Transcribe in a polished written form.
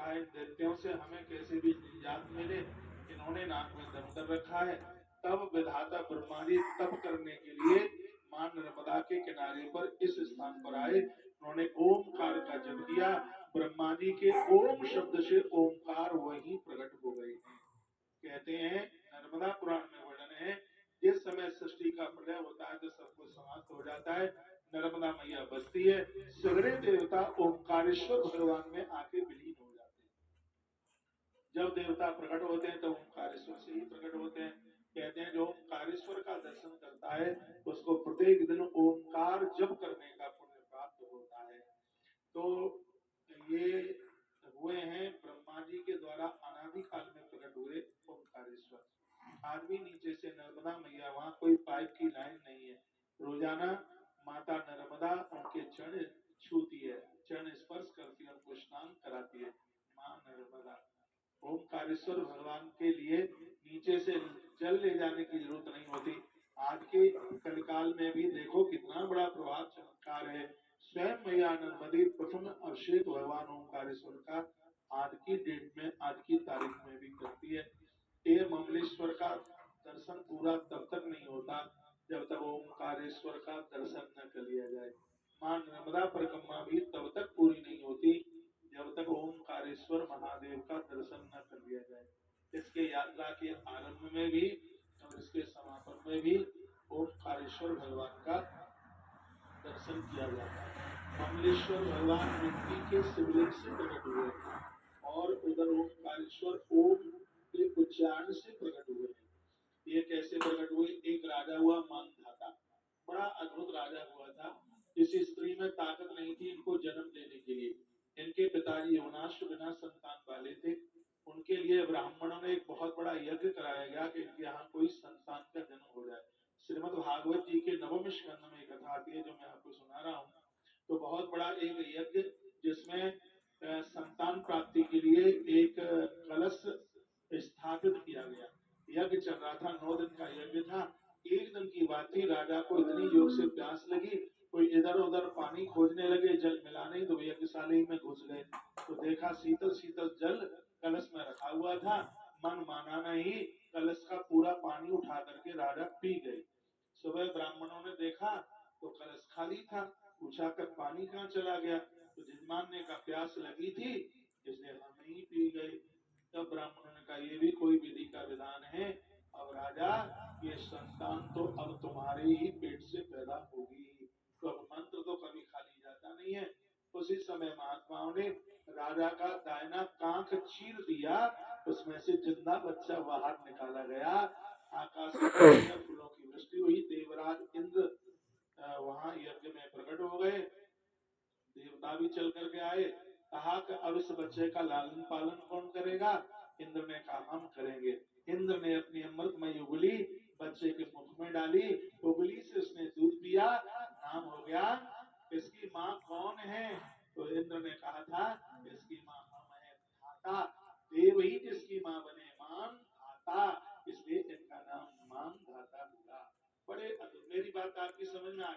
रखा है, दैत्यों से हमें कैसे भी निजात मिले, इन्होंने नाक में दम कर रखा है। तब विधाता ब्रह्मा जी तप करने के लिए मां नर्मदा के किनारे पर इस स्थान पर आए। उन्होंने ओमकार का जप किया। ब्रह्मा जी के ओम शब्द से ओमकार वही प्रकट हो गए हैं। कहते हैं नर्मदा पुराण में वर्णन है, जिस समय सृष्टि का प्रलय होता है तो सब कुछ समाप्त हो जाता है, नर्मदा मैया बसती है, सगरे देवता ओंकारेश्वर भगवान में आके विलीन हो जाते हैं। जब देवता प्रकट होते हैं तो ओंकारेश्वर से ही प्रकट होते हैं। कहते हैं जो ओंकारेश्वर का दर्शन करता है उसको प्रत्येक दिन ओंकार जप करने का पुण्य प्राप्त होता है। तो ये हुए हैं ब्रह्मा जी के द्वारा अनादि काल में प्रकट हुए ओंकारेश्वर। आज भी नीचे से नर्मदा मैया, वहां कोई पाइप की लाइन नहीं है, रोजाना माता नर्मदा उनके चरण छूती है, चरण स्पर्श करती है, उनको स्नान कराती है। माँ नर्मदा ओमकारेश्वर भगवान के लिए नीचे से जल ले जाने की जरूरत नहीं होती। आज के कलिकाल में भी देखो कितना बड़ा प्रभाव चमत्कार है। स्वयं मैया नर्मदी प्रथम अभिषेक भगवान ओमकारेश्वर का आज की डेट में, आज की तारीख में भी करती है। ये ममलेश्वर का दर्शन पूरा तब तक नहीं होता जब तक ओमकारेश्वर का दर्शन न कर लिया जाए। मां नर्मदा परिक्रमा भी तब तक पूरी नहीं होती जब तक ओमकारेश्वर महादेव का दर्शन न कर लिया जाए। इसके यात्रा के आरंभ में भी और इसके समापन में भी ओमकारेश्वर भगवान का दर्शन किया जाता है। कमलेश्वर भगवान मिट्टी के शिवलिंग से प्रकट हुए और उधर ओमकारेश्वर ओम के उच्चारण से प्रकट हुए। ये कैसे प्रकट हुए? एक राजा हुआ मानधाता, बड़ा अद्भुत राजा हुआ था। इस स्त्री में ताकत नहीं थी इनको जन्म देने के लिए। इनके पिताजी यवनाश बिना संतान वाले थे। उनके लिए ब्राह्मणों ने एक बहुत बड़ा यज्ञ कराया गया कि इनके यहाँ कोई संतान का जन्म हो जाए। श्रीमद् भागवत जी के नवम स्कंद में कथा आती है जो मैं आपको सुना रहा हूँ। तो बहुत बड़ा एक यज्ञ जिसमें संतान प्राप्ति के लिए एक कलश स्थापित किया गया। यज्ञ चल रहा था, 9 दिन का यज्ञ था। एक दिन की बात थी, राजा को इतनी जोर से प्यास लगी, कोई इधर उधर पानी खोजने लगे, जल मिला नहीं तो यज्ञशाला में घुस गए। तो देखा शीतल शीतल जल कलश में रखा हुआ था। मन माना नहीं, कलश का पूरा पानी उठा करके राजा पी गए। सुबह ब्राह्मणों ने देखा तो कलश खाली था। पूछा कर पानी कहाँ चला गया? तो जजमान ने कहा प्यास लगी थी इसलिए हम नहीं पी गए। तब ब्राह्मणों ने कहा ये भी कोई विधि का विधान है। अब राजा ये संतान तो अब तुम्हारे ही पेट से पैदा होगी, तो अब मंत्र तो कभी खाली जाता नहीं है। उसी समय महात्माओं ने राजा का दाहिना कांख चीर दिया, उसमें से जिंदा बच्चा बाहर निकाला गया। आकाश से फूलों की वृष्टि हुई। देवराज इंद्र वहां यज्ञ में प्रकट हो गए। देवता भी चल करके आए। कहा कि अब इस बच्चे का लालन पालन कौन करेगा? इंद्र ने कहा हम करेंगे। इंद्र ने अपनी अमृतमयी उंगली बच्चे के मुख में डाली, उंगली से उसने दूध पिया, नाम हो गया। इसकी माँ कौन है? तो इंद्र ने कहा था इसकी माँ हम है धाता।